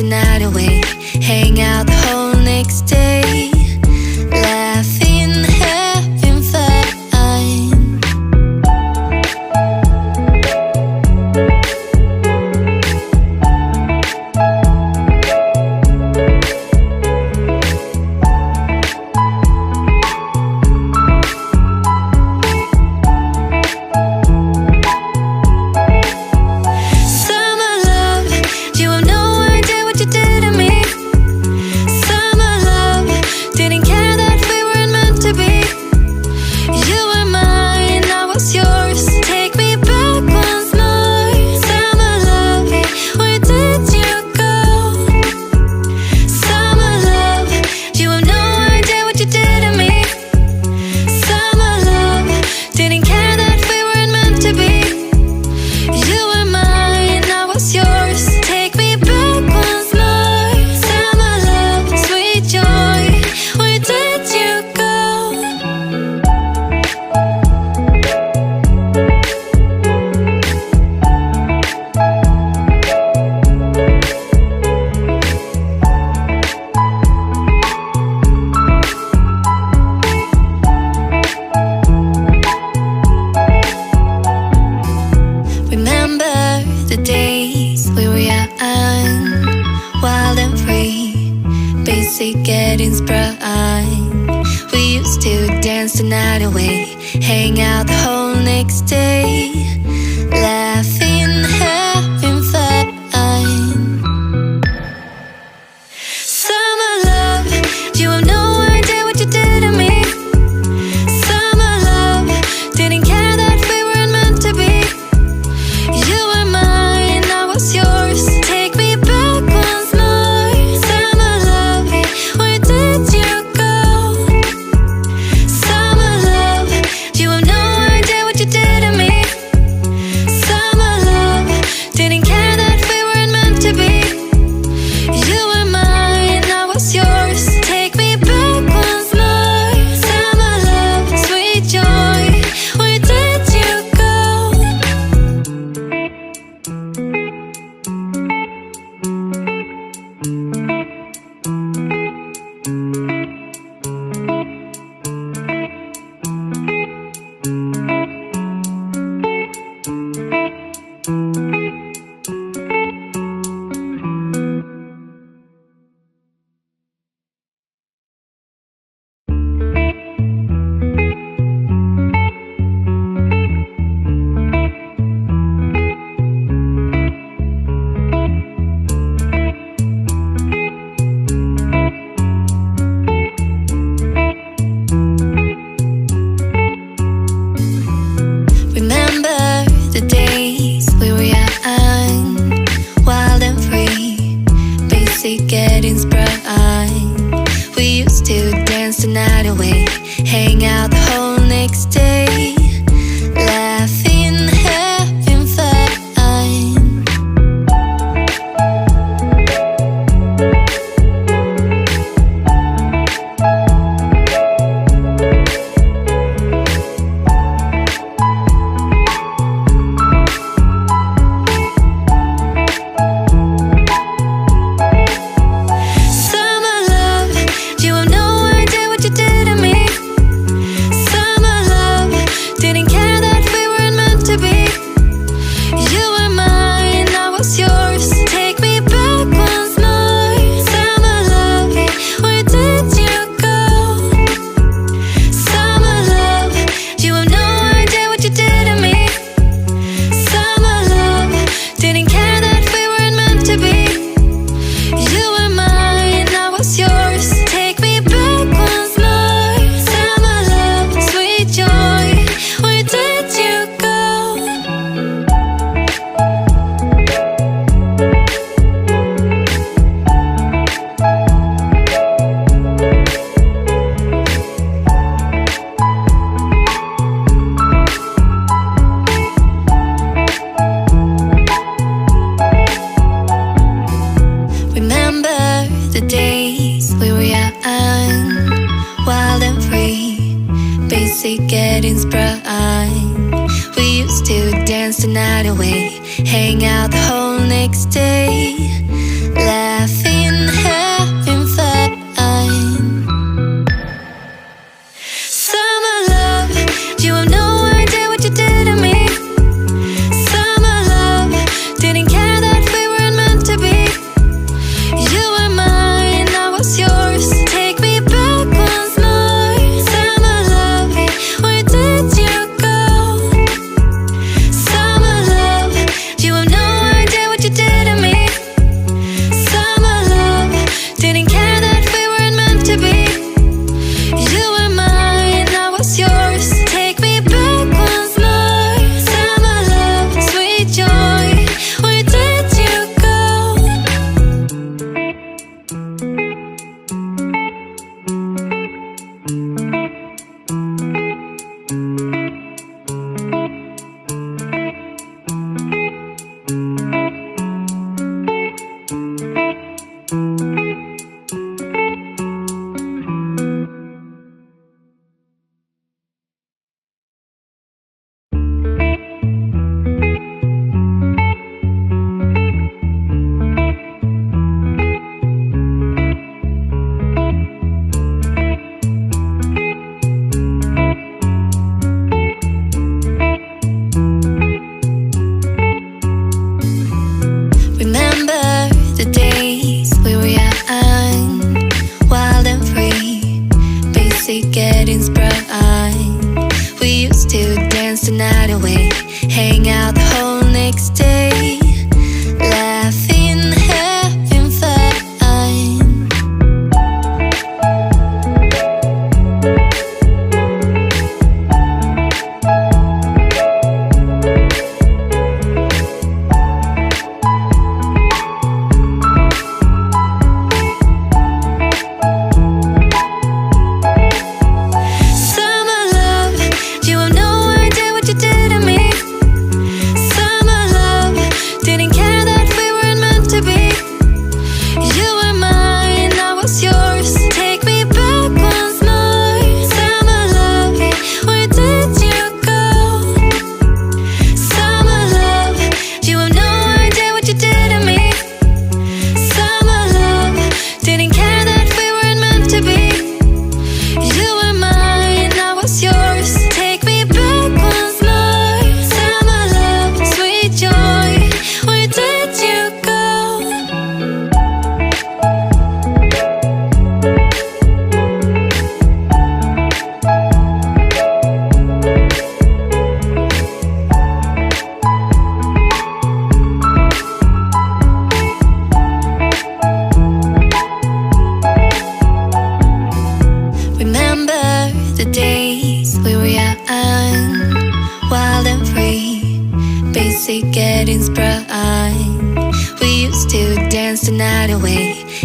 night away, hang out the whole next day, laughing, having fun. The days we were young, wild and free, basic getting sprung. We used to dance the night away, hang out the whole next day, laughing, having fun. Summer love, you have no idea what you did to me. Summer love, didn't care that we weren't meant to be. You were mine, I was yours. Take me back once more. Summer love, where did you go? Summer love, you have no idea what you did to me. Summer love, didn't care that we weren't meant to be. You were mine, I was yours. Take me back once more. Summer love, sweet joy, where did you go? Getting sprung. We used to dance the night away, hang out the whole next day, laughing, having fun. The days we were young, wild and free, basic getting sprung. We used to dance the night away, hang out the whole next day, laughing.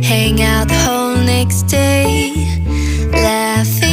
hang out the whole next day, laughing